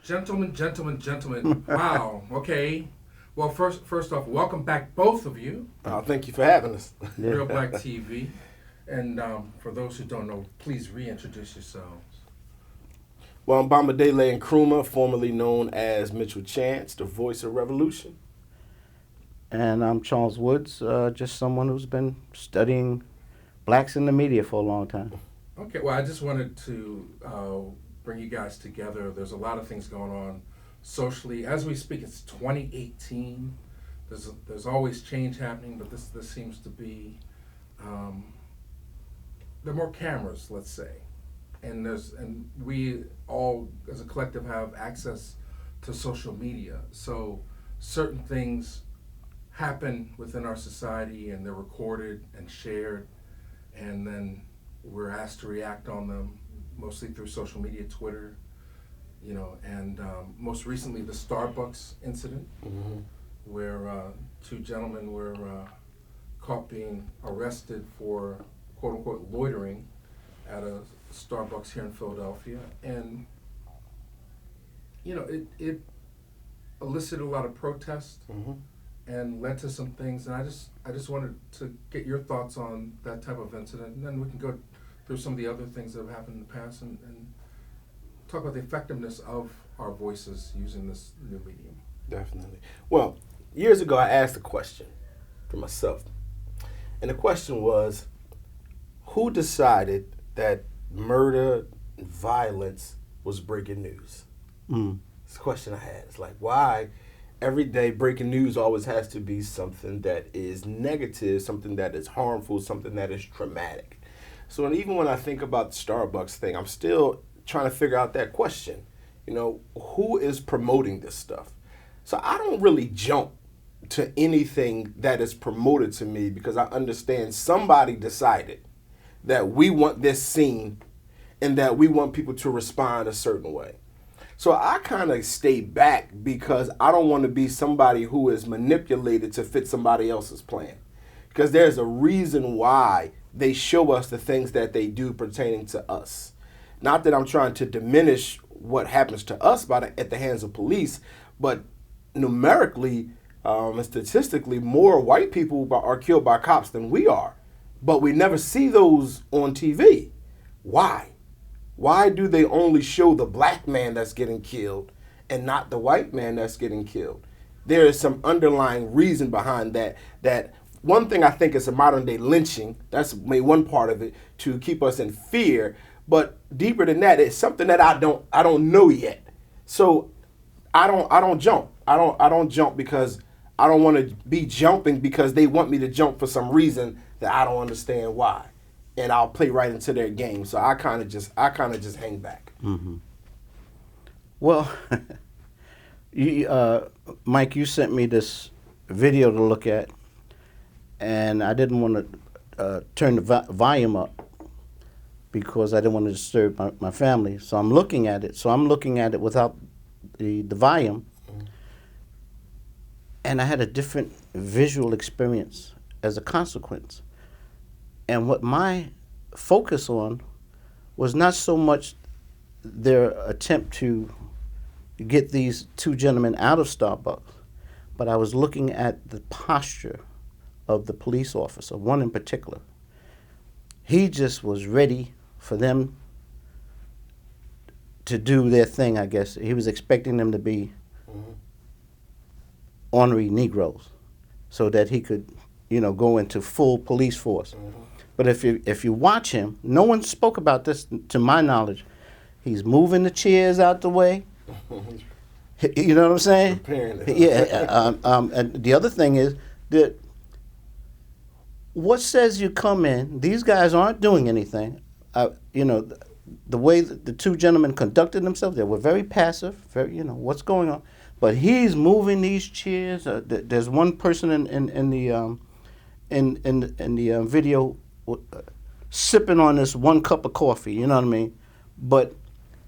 Gentlemen. Wow. Okay. Well, first off, welcome back, both of you. Thank you for having us. Real Black TV. And for those who don't know, please reintroduce yourselves. Well, I'm Bamadele Nkrumah, formerly known as Mitchell Chance, the voice of revolution. And I'm Charles Woods, just someone who's been studying blacks in the media for a long time. Okay, well, I just wanted to bring you guys together. There's a lot of things going on socially. As we speak, it's 2018. There's always change happening, but this seems to be, there are more cameras, let's say. And we all, as a collective, have access to social media. So certain things happen within our society, and they're recorded and shared, and then we're asked to react on them, mostly through social media, Twitter, and most recently the Starbucks incident, where two gentlemen were caught being arrested for quote-unquote loitering at a Starbucks here in Philadelphia, and it elicited a lot of protest and led to some things, and I just wanted to get your thoughts on that type of incident, and then we can go through some of the other things that have happened in the past and talk about the effectiveness of our voices using this new medium. Definitely. Well, years ago I asked a question for myself, and the question was, who decided that murder and violence was breaking news? It's a question I had. It's like, why every day breaking news always has to be something that is negative, something that is harmful, something that is traumatic? So, and even when I think about the Starbucks thing, I'm still trying to figure out that question. Who is promoting this stuff? So I don't really jump to anything that is promoted to me because I understand somebody decided that we want this seen and that we want people to respond a certain way. So I kind of stay back because I don't want to be somebody who is manipulated to fit somebody else's plan. Because there's a reason why they show us the things that they do pertaining to us. Not that I'm trying to diminish what happens to us at the hands of police, but numerically and statistically, more white people are killed by cops than we are. But we never see those on TV. Why? Why do they only show the black man that's getting killed and not the white man that's getting killed? There is some underlying reason behind that. That one thing I think is a modern day lynching. That's maybe one part of it to keep us in fear. But deeper than that, it's something that I don't know yet. So I don't jump. I don't jump because I don't want to be jumping because they want me to jump for some reason that I don't understand why. And I'll play right into their game. So I kind of just hang back. Mm-hmm. Well, Mike, you sent me this video to look at, and I didn't want to turn the volume up because I didn't want to disturb my family. So I'm looking at it. So I'm looking at it without the volume, and I had a different visual experience as a consequence. And what my focus on was not so much their attempt to get these two gentlemen out of Starbucks, but I was looking at the posture of the police officer, one in particular. He just was ready for them to do their thing, I guess. He was expecting them to be ornery Negroes so that he could, go into full police force. But if you watch him, no one spoke about this to my knowledge. He's moving the chairs out the way. You know what I'm saying? Apparently. Yeah. And the other thing is that what says you come in, these guys aren't doing anything. The way the two gentlemen conducted themselves, they were very passive, very, what's going on. But he's moving these chairs. There's one person in the video sipping on this one cup of coffee, you know what I mean? But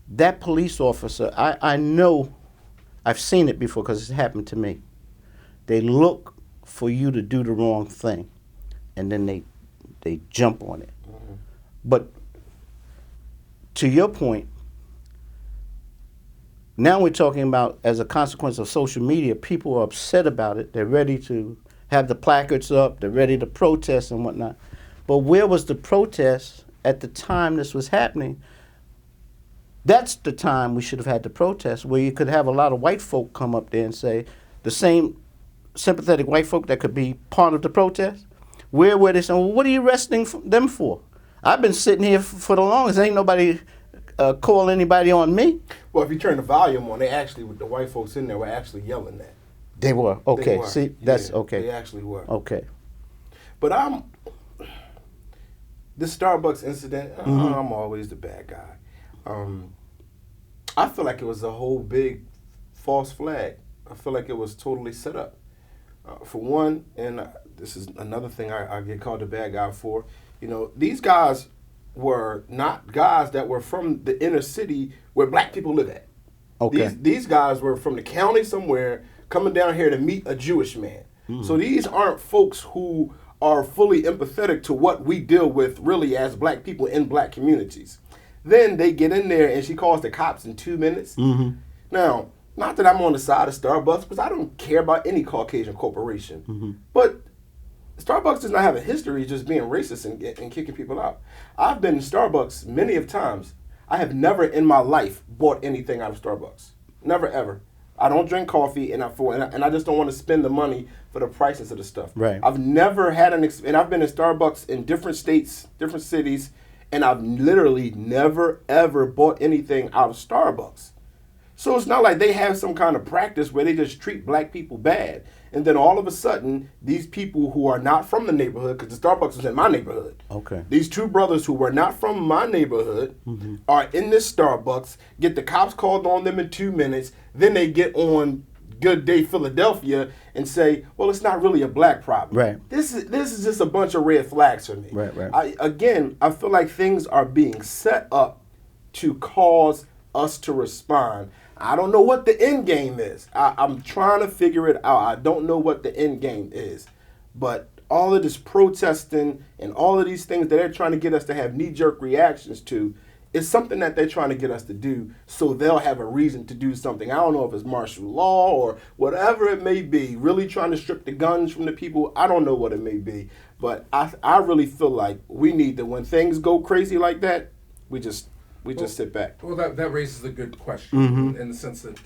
that police officer, I know, I've seen it before because it's happened to me. They look for you to do the wrong thing, and then they jump on it. But to your point, Now we're talking about, as a consequence of social media, people are upset about it. They're ready to have the placards up. They're ready to protest and whatnot. But where was the protest at the time this was happening? That's the time we should have had the protest, where you could have a lot of white folk come up there and say, the same sympathetic white folk that could be part of the protest. Where were they saying, well, what are you arresting them for? I've been sitting here for the longest. Ain't nobody call anybody on me. Well, if you turn the volume on, they actually, with the white folks in there, were actually yelling that. They were. Okay. They were. See, that's okay. They actually were. Okay. But this Starbucks incident, I'm always the bad guy. I feel like it was a whole big false flag. I feel like it was totally set up. For one, and this is another thing I get called the bad guy for, these guys were not guys that were from the inner city where black people live at. Okay. These guys were from the county somewhere coming down here to meet a Jewish man. So these aren't folks who are fully empathetic to what we deal with really as black people in black communities. Then they get in there and she calls the cops in 2 minutes. Now, not that I'm on the side of Starbucks, because I don't care about any Caucasian corporation. But Starbucks does not have a history of just being racist and kicking people out. I've been in Starbucks many of times. I have never in my life bought anything out of Starbucks. Never, ever. I don't drink coffee, and I just don't want to spend the money for the prices of the stuff. Right. I've never had and I've been in Starbucks in different states, different cities, and I've literally never, ever bought anything out of Starbucks. So it's not like they have some kind of practice where they just treat black people bad. And then all of a sudden, these people who are not from the neighborhood, because the Starbucks was in my neighborhood. Okay. These two brothers who were not from my neighborhood are in this Starbucks, get the cops called on them in 2 minutes, then they get on Good Day Philadelphia and say, well, it's not really a black problem. Right. This is just a bunch of red flags for me. Right. I feel like things are being set up to cause us to respond. I don't know what the end game is. I'm trying to figure it out. I don't know what the end game is. But all of this protesting and all of these things that they're trying to get us to have knee-jerk reactions to is something that they're trying to get us to do so they'll have a reason to do something. I don't know if it's martial law or whatever it may be, really trying to strip the guns from the people. I don't know what it may be. But I really feel like we need to, when things go crazy like that, we just sit back. Well, that raises a good question in the sense that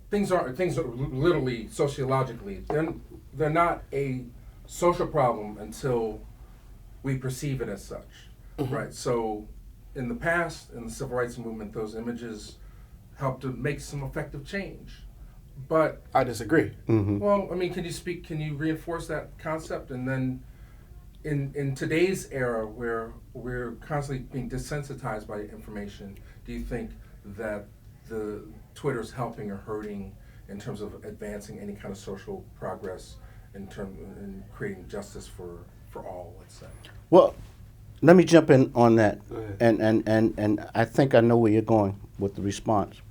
things are literally sociologically they're not a social problem until we perceive it as such, right? So, in the past, in the civil rights movement, those images helped to make some effective change. But I disagree. Well, I mean, can you reinforce that concept? And then in today's era where we're constantly being desensitized by information, do you think that the Twitter's helping or hurting in terms of advancing any kind of social progress in creating justice for all, let's say? Well, let me jump in on that. And I think I know where you're going with the response.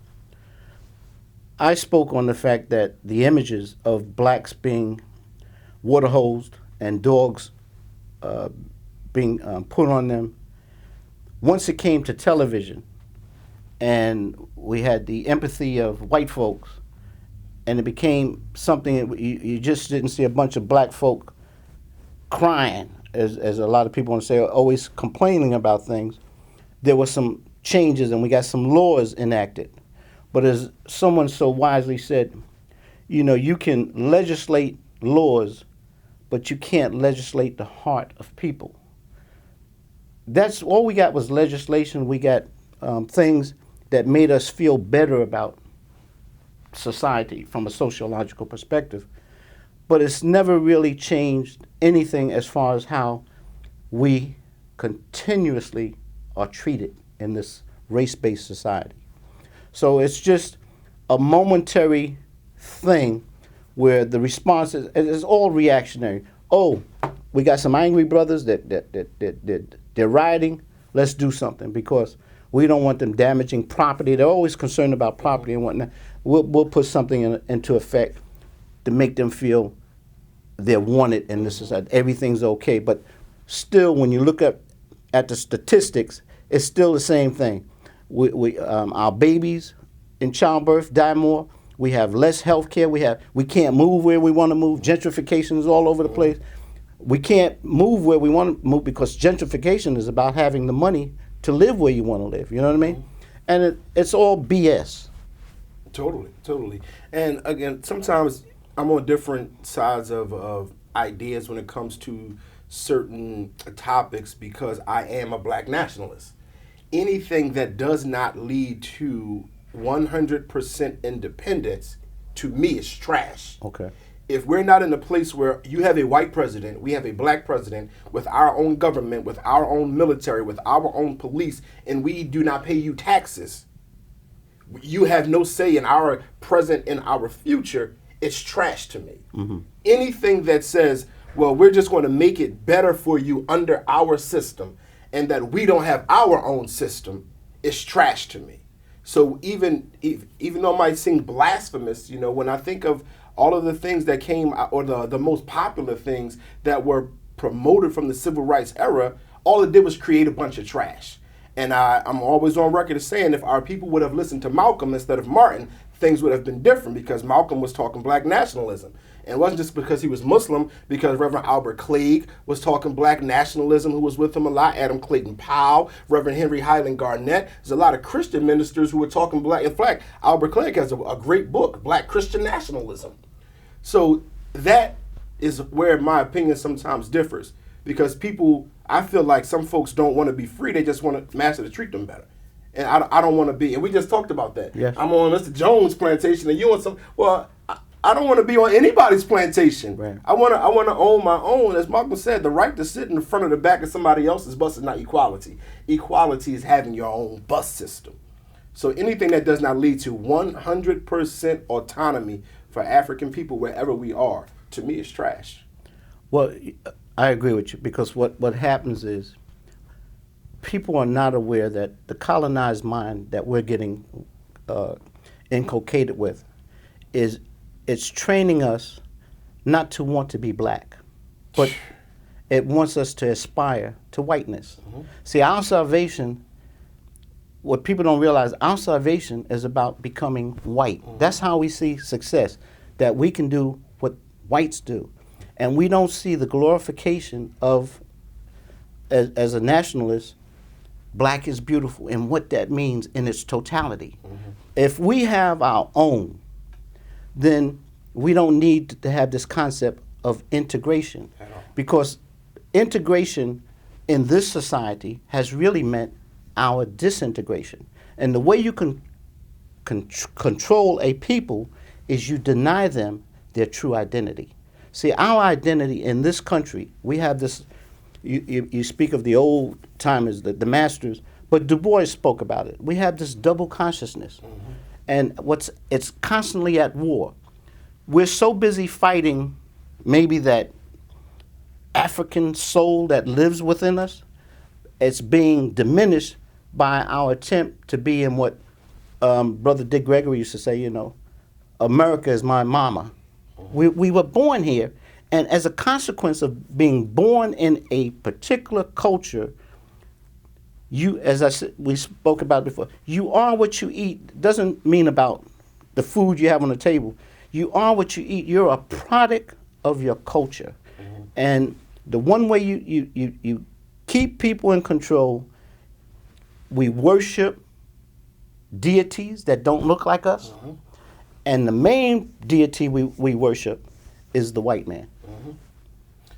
I spoke on the fact that the images of blacks being water hosed and dogs being put on them, once it came to television and we had the empathy of white folks and it became something that you just didn't see a bunch of black folk crying, as a lot of people want to say, always complaining about things. There were some changes and we got some laws enacted. But as someone so wisely said, you can legislate laws, but you can't legislate the heart of people. That's all we got was legislation. We got things that made us feel better about society from a sociological perspective. But it's never really changed anything as far as how we continuously are treated in this race-based society. So it's just a momentary thing where the response is all reactionary. Oh, we got some angry brothers that they're rioting. Let's do something because we don't want them damaging property. They're always concerned about property and whatnot. We'll put something into effect to make them feel they're wanted in this society. Everything's okay. But still, when you look at the statistics, it's still the same thing. Our babies in childbirth die more. We have less health care. We can't move where we want to move. Gentrification is all over the place. We can't move where we want to move because gentrification is about having the money to live where you want to live. You know what I mean? And it's all BS. Totally. And again, sometimes I'm on different sides of ideas when it comes to certain topics because I am a black nationalist. Anything that does not lead to 100% independence, to me, is trash. Okay. If we're not in a place where you have a white president, we have a black president with our own government, with our own military, with our own police, and we do not pay you taxes, you have no say in our present and our future, it's trash to me. Mm-hmm. Anything that says, well, we're just going to make it better for you under our system and that we don't have our own system, is trash to me. So even though it might seem blasphemous, when I think of all of the things that came, or the most popular things that were promoted from the civil rights era, all it did was create a bunch of trash. And I'm always on record as saying if our people would have listened to Malcolm instead of Martin, things would have been different because Malcolm was talking black nationalism. And it wasn't just because he was Muslim, because Reverend Albert Clegg was talking black nationalism, who was with him a lot, Adam Clayton Powell, Reverend Henry Highland Garnett. There's a lot of Christian ministers who were talking black. In fact, Albert Clegg has a great book, Black Christian Nationalism. So that is where my opinion sometimes differs, because I feel like some folks don't want to be free, they just want to master to treat them better. And I don't want to be, and we just talked about that. Yes. I'm on Mr. Jones' plantation and you on some, I don't want to be on anybody's plantation. Right. I want to own my own. As Malcolm said, the right to sit in the front or the back of somebody else's bus is not equality. Equality is having your own bus system. So anything that does not lead to 100% autonomy for African people wherever we are, to me, is trash. Well, I agree with you, because what happens is people are not aware that the colonized mind that we're getting inculcated with it's training us not to want to be black, but it wants us to aspire to whiteness. Mm-hmm. See, our salvation, what people don't realize, our salvation is about becoming white. Mm-hmm. That's how we see success, that we can do what whites do. And we don't see the glorification of, as a nationalist, black is beautiful and what that means in its totality. Mm-hmm. If we have our own, then we don't need to have this concept of integration, because integration in this society has really meant our disintegration. And the way you can control a people is you deny them their true identity. See, our identity in this country, we have this, you speak of the old timers, the masters, but Du Bois spoke about it. We have this double consciousness. Mm-hmm. And it's constantly at war. We're so busy fighting maybe that African soul that lives within us. It's being diminished by our attempt to be in what Brother Dick Gregory used to say, America is my mama. We were born here, and as a consequence of being born in a particular culture, you, as I said, we spoke about before, you are what you eat. Doesn't mean about the food you have on the table. You are what you eat. You're a product of your culture. Mm-hmm. And the one way you keep people in control, we worship deities that don't look like us. Mm-hmm. And the main deity we worship is the white man. Mm-hmm.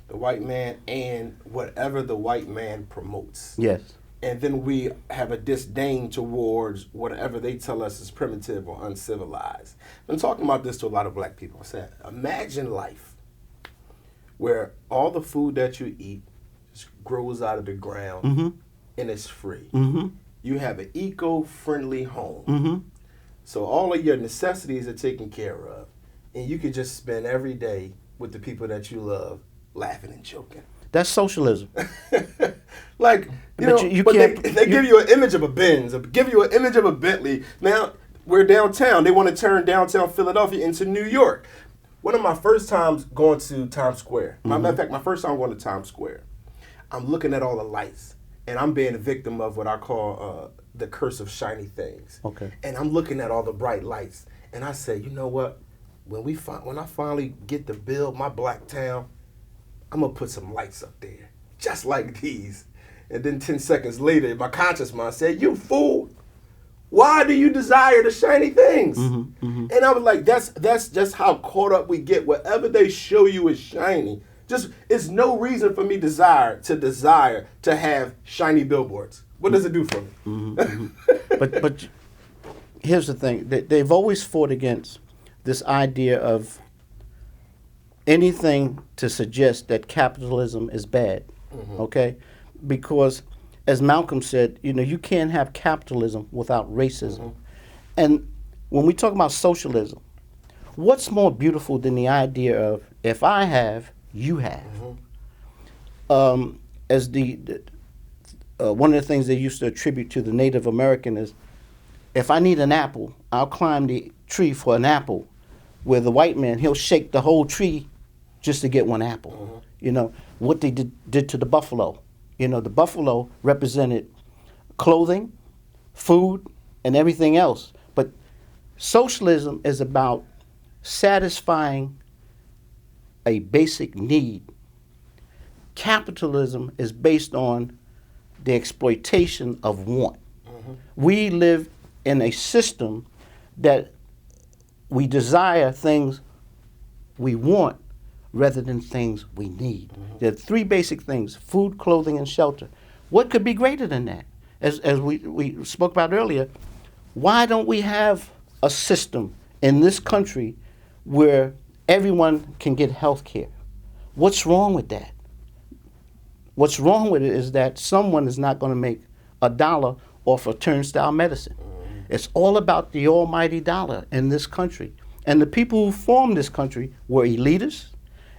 The white man and whatever the white man promotes. Yes. And then we have a disdain towards whatever they tell us is primitive or uncivilized. I've been talking about this to a lot of black people. I said, imagine life where all the food that you eat just grows out of the ground, mm-hmm. and it's free. Mm-hmm. You have an eco-friendly home. Mm-hmm. So all of your necessities are taken care of. And you can just spend every day with the people that you love, laughing and joking. That's socialism. Like, they give you an image of a Benz, give you an image of a Bentley. Now, we're downtown. They want to turn downtown Philadelphia into New York. One of my first times going to Times Square, mm-hmm. Matter of fact, my first time going to Times Square, I'm looking at all the lights, and I'm being a victim of what I call the curse of shiny things. Okay. And I'm looking at all the bright lights, and I say, you know what? When I finally get to build my black town, I'm gonna put some lights up there, just like these. And then 10 seconds later, my conscious mind said, you fool! Why do you desire the shiny things? And I was like, that's just how caught up we get. Whatever they show you is shiny. Just it's no reason for me desire to have shiny billboards. What does it do for me? But here's the thing: they've always fought against this idea of anything to suggest that capitalism is bad. Okay, because as Malcolm said, you can't have capitalism without racism. And when we talk about socialism, what's more beautiful than the idea of if I have, you have? As one of the things they used to attribute to the Native American is, if I need an apple, I'll climb the tree for an apple. Where the white man, he'll shake the whole tree just to get one apple. What they did to the buffalo. The buffalo represented clothing, food, and everything else. But socialism is about satisfying a basic need. Capitalism is based on the exploitation of want. We live in a system that we desire things we want rather than things we need. There are three basic things: food, clothing, and shelter. What could be greater than that? As we spoke about earlier, why don't we have a system in this country where everyone can get health care? What's wrong with that? What's wrong with it is that someone is not going to make $1 off of turnstile medicine. It's all about the almighty dollar in this country. And the people who formed this country were elitists,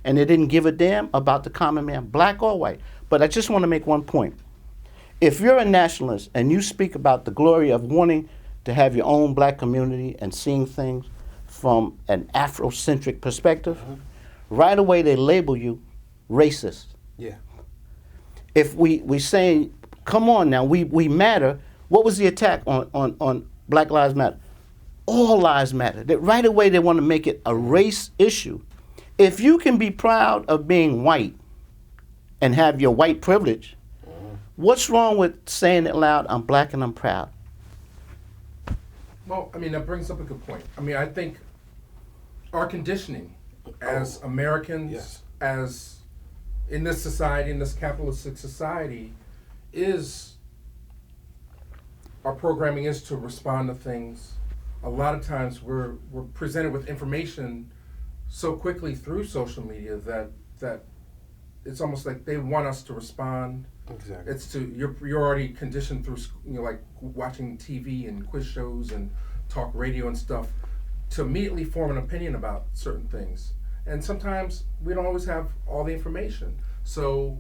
and they didn't give a damn about the common man, black or white. But I just want to make one point. If you're a nationalist and you speak about the glory of wanting to have your own black community and seeing things from an Afrocentric perspective, right away they label you racist. Yeah. If we say, come on now, we matter, what was the attack on Black Lives Matter? All lives matter. That right away they want to make it a race issue. If you can be proud of being white and have your white privilege, what's wrong with saying it loud, I'm black and I'm proud? Well, that brings up a good point. I think our conditioning as Americans, Yes. as in this society, in this capitalistic society, is our programming is to respond to things. A lot of times we're presented with information so quickly through social media that it's almost like they want us to respond. Exactly. It's you're already conditioned through like watching TV and quiz shows and talk radio and stuff to immediately form an opinion about certain things. And sometimes we don't always have all the information, so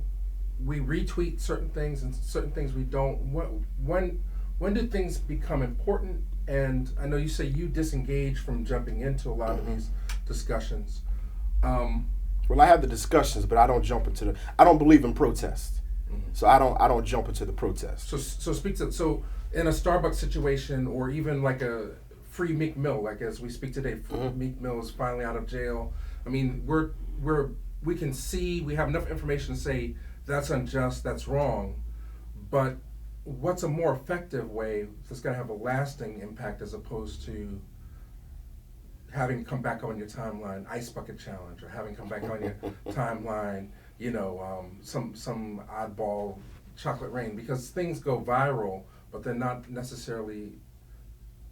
we retweet certain things and certain things we don't. When do things become important? And I know you say you disengage from jumping into a lot of these discussions. Well, I have the discussions, but I don't jump into I don't believe in protest, so I don't jump into the protest. So speak to in a Starbucks situation, or even like a free Meek Mill, like as we speak today, Meek Mill is finally out of jail. We can see, we have enough information to say that's unjust, that's wrong, but what's a more effective way that's going to have a lasting impact as opposed to having come back on your timeline, ice bucket challenge, or having come back on your timeline, some oddball chocolate rain, because things go viral, but they're not necessarily,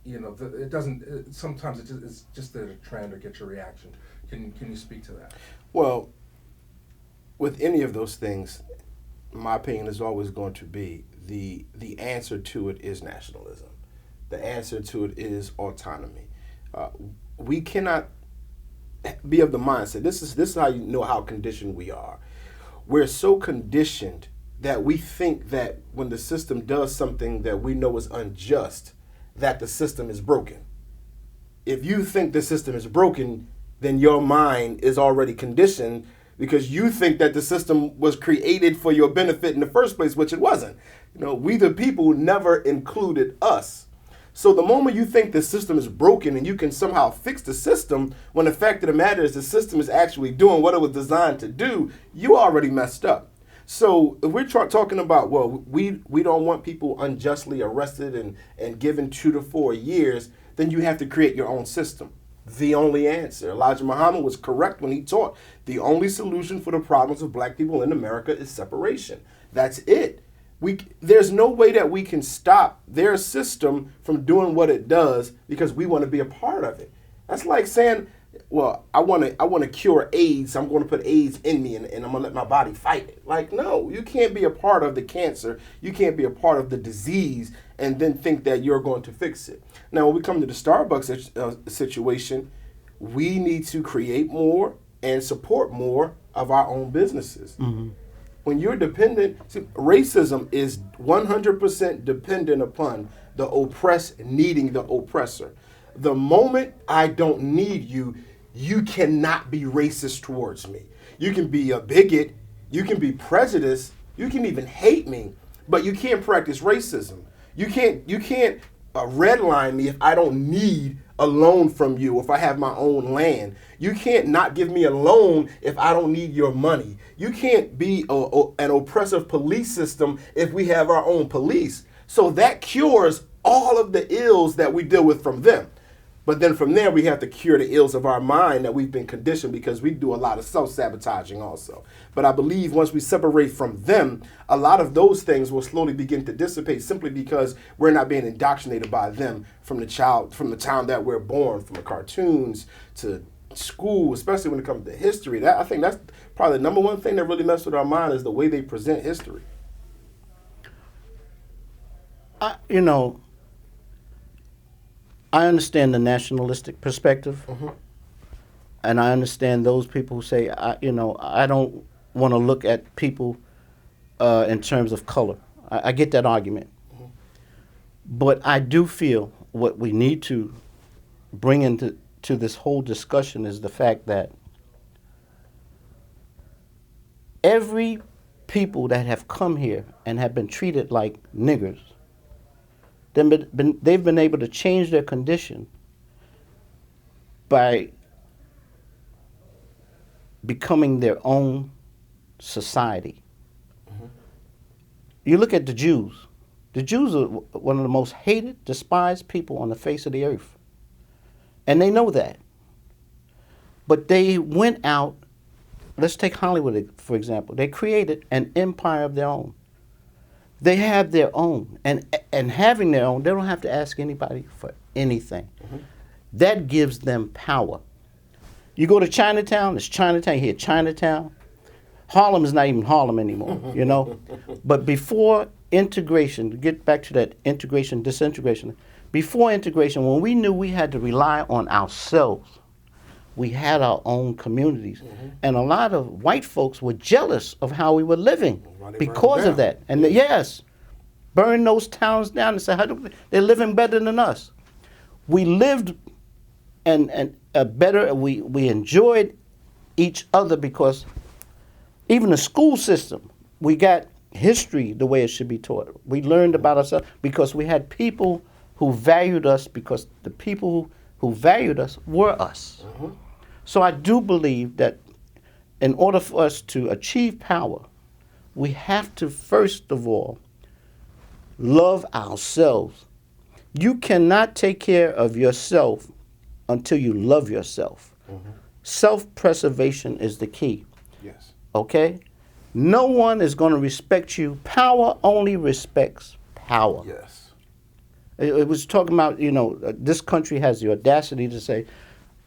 it doesn't. Sometimes it's just a trend or get your reaction. Can you speak to that? Well, with any of those things, my opinion is always going to be the answer to it is nationalism. The answer to it is autonomy. We cannot be of the mindset. This is how you know how conditioned we are. We're so conditioned that we think that when the system does something that we know is unjust, that the system is broken. If you think the system is broken, then your mind is already conditioned because you think that the system was created for your benefit in the first place, which it wasn't. We the people never included us. So the moment you think the system is broken and you can somehow fix the system, when the fact of the matter is the system is actually doing what it was designed to do, you already messed up. So if we're talking about, well, we don't want people unjustly arrested and given 2 to 4 years, then you have to create your own system. The only answer. Elijah Muhammad was correct when he taught the only solution for the problems of black people in America is separation. That's it. There's no way that we can stop their system from doing what it does because we want to be a part of it. That's like saying, well, I want to cure AIDS, so I'm going to put AIDS in me and I'm going to let my body fight it. Like, no, you can't be a part of the cancer. You can't be a part of the disease and then think that you're going to fix it. Now, when we come to the Starbucks situation, we need to create more and support more of our own businesses. Mm-hmm. When you're dependent, racism is 100% dependent upon the oppressed needing the oppressor. The moment I don't need you, you cannot be racist towards me. You can be a bigot, you can be prejudiced, you can even hate me, but you can't practice racism. You can't redline me if I don't need a loan from you, if I have my own land. You can't not give me a loan if I don't need your money. You can't be an oppressive police system if we have our own police. So that cures all of the ills that we deal with from them. But then from there, we have to cure the ills of our mind that we've been conditioned because we do a lot of self-sabotaging also. But I believe once we separate from them, a lot of those things will slowly begin to dissipate simply because we're not being indoctrinated by them from the time that we're born, from the cartoons to school, especially when it comes to history. I think that's probably the number one thing that really messes with our mind is the way they present history. I understand the nationalistic perspective, mm-hmm. and I understand those people who say, I don't want to look at people in terms of color. I get that argument. Mm-hmm. But I do feel what we need to bring into this whole discussion is the fact that every people that have come here and have been treated like niggers, they've been able to change their condition by becoming their own society. Mm-hmm. You look at the Jews. The Jews are one of the most hated, despised people on the face of the earth. And they know that. But they went out, let's take Hollywood, for example. They created an empire of their own. They have their own, and having their own, they don't have to ask anybody for anything. Mm-hmm. That gives them power. You go to Chinatown, it's Chinatown, you hear Chinatown. Harlem is not even Harlem anymore, But before integration, to get back to that integration, disintegration, before integration, when we knew we had to rely on ourselves, we had our own communities. Mm-hmm. And a lot of white folks were jealous of how we were living because of that. And yes, burn those towns down and say, they're living better than us. We lived and better, we enjoyed each other because even the school system, we got history the way it should be taught. We learned about ourselves because we had people who valued us because the people who valued us were us. Mm-hmm. So I do believe that in order for us to achieve power, we have to first of all love ourselves. You cannot take care of yourself until you love yourself. Mm-hmm. Self-preservation is the key. Yes. Okay? No one is going to respect you. Power only respects power. Yes. It was talking about, this country has the audacity to say,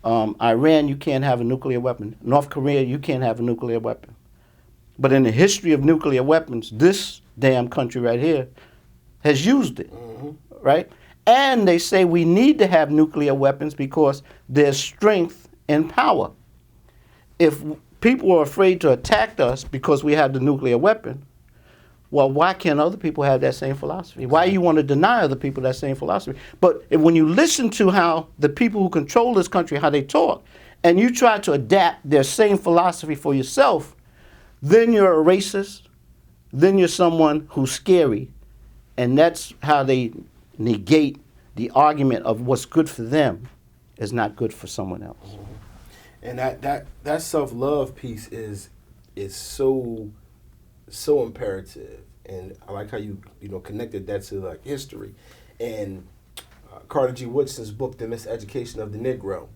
Iran, you can't have a nuclear weapon. North Korea, you can't have a nuclear weapon. But in the history of nuclear weapons, this damn country right here has used it, mm-hmm. right? And they say we need to have nuclear weapons because there's strength in power. If people are afraid to attack us because we have the nuclear weapon, well, why can't other people have that same philosophy? Why you want to deny other people that same philosophy? But when you listen to how the people who control this country, how they talk, and you try to adapt their same philosophy for yourself, then you're a racist, then you're someone who's scary, and that's how they negate the argument of what's good for them is not good for someone else. And that self-love piece is so imperative. And I like how you connected that to like history. And Carter G. Woodson's book, The Miseducation of the Negro,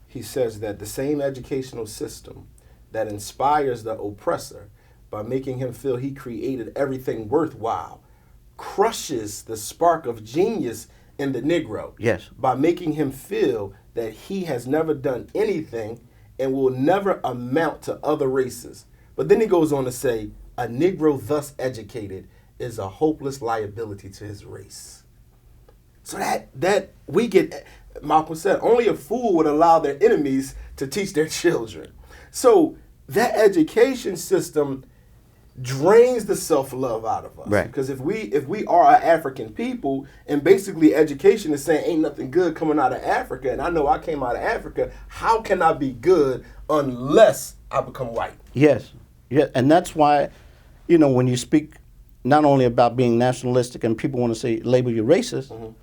he says that the same educational system that inspires the oppressor by making him feel he created everything worthwhile crushes the spark of genius in the Negro. Yes. By making him feel that he has never done anything and will never amount to other races. But then he goes on to say, a Negro thus educated is a hopeless liability to his race. So that we get, Malcolm said, only a fool would allow their enemies to teach their children. So that education system drains the self-love out of us. Right. Because if we are an African people, and basically education is saying ain't nothing good coming out of Africa, and I know I came out of Africa, how can I be good unless I become white? Yes. Yeah, and that's why, when you speak not only about being nationalistic and people want to say label you racist,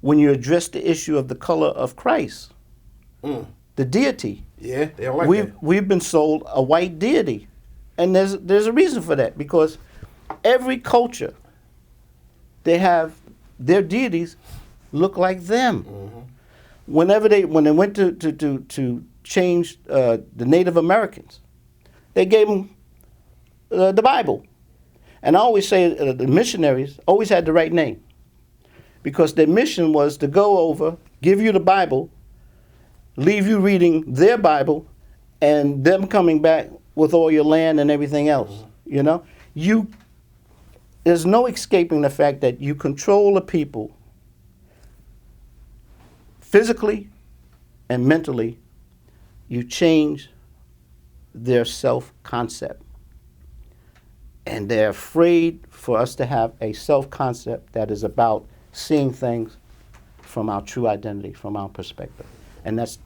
when you address the issue of the color of Christ, the deity. Yeah, they don't like that. We've been sold a white deity. And there's a reason for that, because every culture, they have their deities look like them. When they went to change the Native Americans, they gave them the Bible. And I always say the missionaries always had the right name, because their mission was to go over, give you the Bible, leave you reading their Bible, and them coming back with all your land and everything else. There's no escaping the fact that you control a people physically and mentally. You change their self-concept. And they're afraid for us to have a self-concept that is about seeing things from our true identity, from our perspective. And that's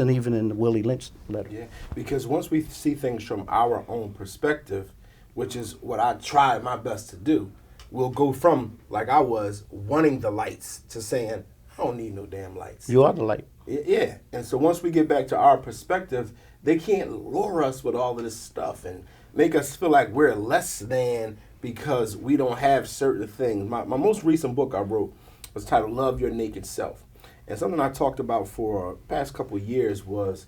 even in the Willie Lynch letter. Yeah, because once we see things from our own perspective, which is what I try my best to do, we'll go from, like I was, wanting the lights to saying, I don't need no damn lights. You are the light. Yeah, and so once we get back to our perspective, they can't lure us with all of this stuff and make us feel like we're less than because we don't have certain things. My most recent book I wrote was titled Love Your Naked Self. And something I talked about for the past couple of years was,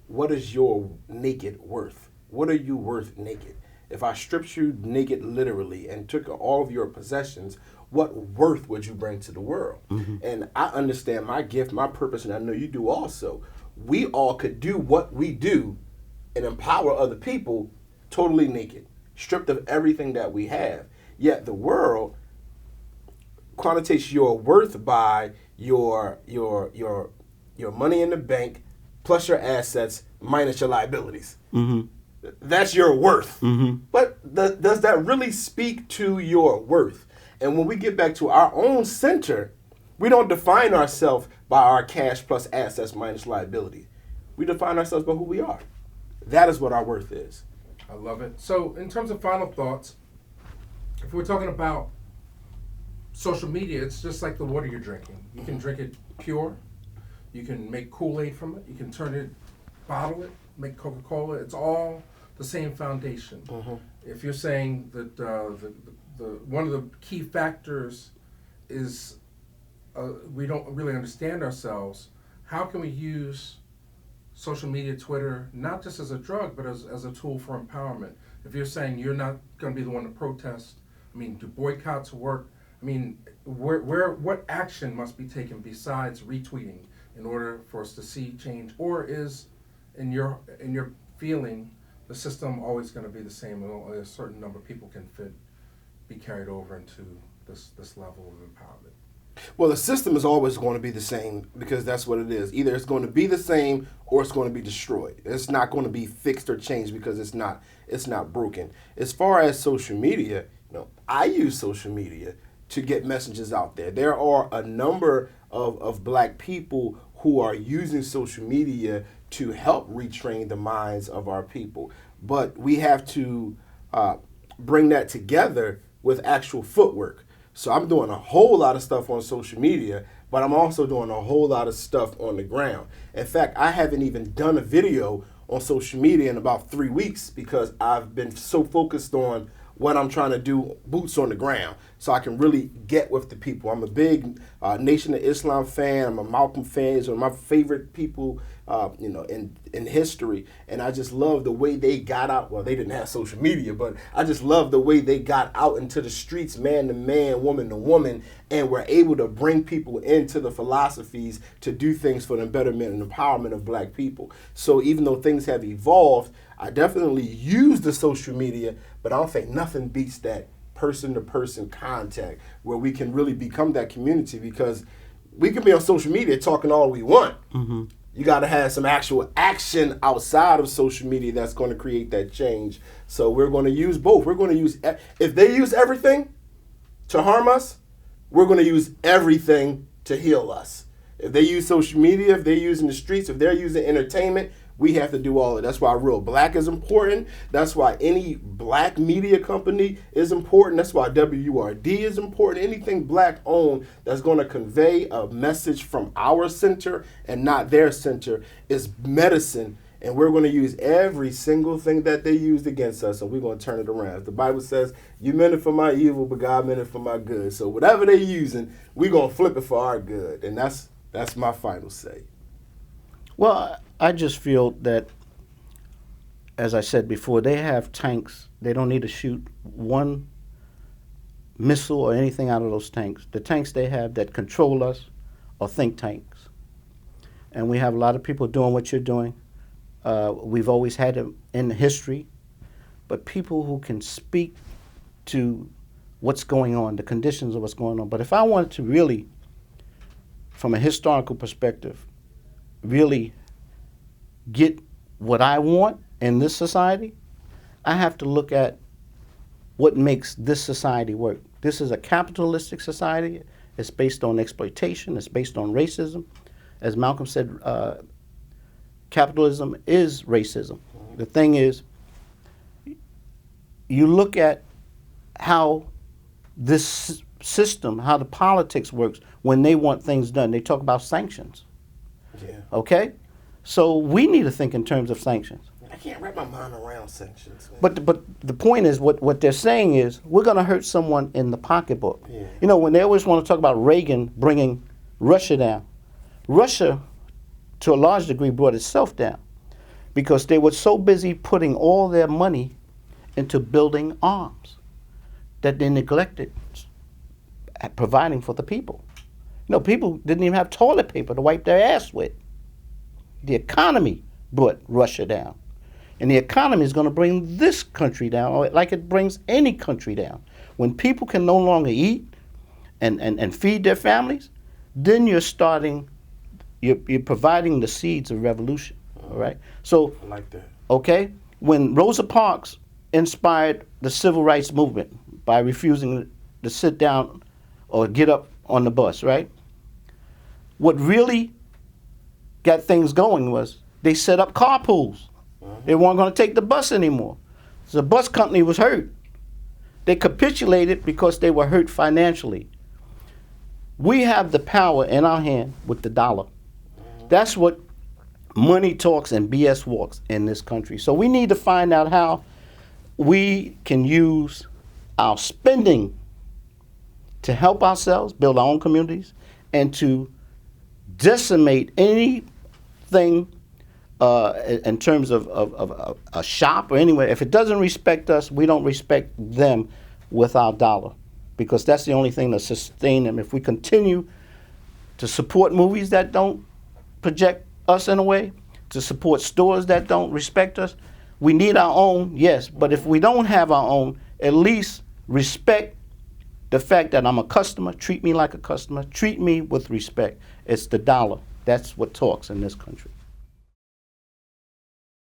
what is your naked worth? What are you worth naked? If I stripped you naked literally and took all of your possessions, what worth would you bring to the world? And I understand my gift, my purpose, and I know you do also. We all could do what we do and empower other people totally naked, stripped of everything that we have. Yet the world quantitates your worth by your money in the bank plus your assets minus your liabilities. That's your worth. But does that really speak to your worth? And when we get back to our own center, we don't define ourselves by our cash plus assets minus liability. We define ourselves by who we are. That is what our worth is. I love it. So in terms of final thoughts, if we're talking about social media, it's just like the water you're drinking. You can drink it pure. You can make Kool-Aid from it. You can turn it, bottle it, make Coca-Cola. It's all the same foundation. If you're saying that the one of the key factors is we don't really understand ourselves, how can we use social media, Twitter, not just as a drug, but as a tool for empowerment? If you're saying you're not going to be the one to protest, do boycotts work? What action must be taken besides retweeting in order for us to see change? Or is, in your feeling, the system always going to be the same, and only a certain number of people can be carried over into this level of empowerment? Well, the system is always going to be the same because that's what it is. Either it's going to be the same or it's going to be destroyed. It's not going to be fixed or changed because it's not broken. As far as social media, I use social media to get messages out there. There are a number of black people who are using social media to help retrain the minds of our people. But we have to bring that together with actual footwork. So I'm doing a whole lot of stuff on social media, but I'm also doing a whole lot of stuff on the ground. In fact, I haven't even done a video on social media in about 3 weeks because I've been so focused on what I'm trying to do, boots on the ground, so I can really get with the people. I'm a big Nation of Islam fan. I'm a Malcolm fan. He's one of my favorite people, in history. And I just love the way they got out. Well, they didn't have social media, but I just love the way they got out into the streets, man to man, woman to woman, and were able to bring people into the philosophies to do things for the betterment and empowerment of black people. So even though things have evolved, I definitely use the social media, but I don't think nothing beats that person-to-person contact where we can really become that community, because we can be on social media talking all we want. Mm-hmm. You got to have some actual action outside of social media that's going to create that change. So we're going to use both. We're going to use, if they use everything to harm us, we're going to use everything to heal us. If they use social media, if they're using the streets, if they're using entertainment, we have to do all of it. That's why Real Black is important. That's why any black media company is important. That's why WURD is important. Anything black owned that's going to convey a message from our center and not their center is medicine. And we're going to use every single thing that they used against us, and we're going to turn it around. The Bible says, you meant it for my evil, but God meant it for my good. So whatever they're using, we're going to flip it for our good. And that's my final say. Well, I just feel that, as I said before, they have tanks. They don't need to shoot one missile or anything out of those tanks. The tanks they have that control us are think tanks. And we have a lot of people doing what you're doing. We've always had it in history. But people who can speak to what's going on, the conditions of what's going on. But if I wanted to really, from a historical perspective, really get what I want in this society, I have to look at what makes this society work. This is a capitalistic society. It's based on exploitation. It's based on racism. As Malcolm said, capitalism is racism. The thing is, you look at how this system, how the politics works when they want things done. They talk about sanctions. Yeah. Okay? So we need to think in terms of sanctions. I can't wrap my mind around sanctions. Man. But the point is, what they're saying is, we're going to hurt someone in the pocketbook. Yeah. You know, when they always want to talk about Reagan bringing Russia down, Russia, to a large degree, brought itself down because they were so busy putting all their money into building arms that they neglected providing for the people. You know, people didn't even have toilet paper to wipe their ass with. The economy brought Russia down. And the economy is going to bring this country down, like it brings any country down. When people can no longer eat and feed their families, then you're providing the seeds of revolution, all right? So, I like that. Okay, when Rosa Parks inspired the civil rights movement by refusing to sit down or get up on the bus, right? What really got things going was they set up carpools. They weren't going to take the bus anymore. So the bus company was hurt. They capitulated because they were hurt financially. We have the power in our hand with the dollar. That's what money talks and BS walks in this country. So we need to find out how we can use our spending to help ourselves, build our own communities, and to decimate anything in terms of a shop or anywhere. If it doesn't respect us, we don't respect them with our dollar, because that's the only thing that sustain them. If we continue to support movies that don't project us in a way, to support stores that don't respect us, we need our own, yes, but if we don't have our own, at least respect the fact that I'm a customer, treat me like a customer, treat me with respect. It's the dollar. That's what talks in this country.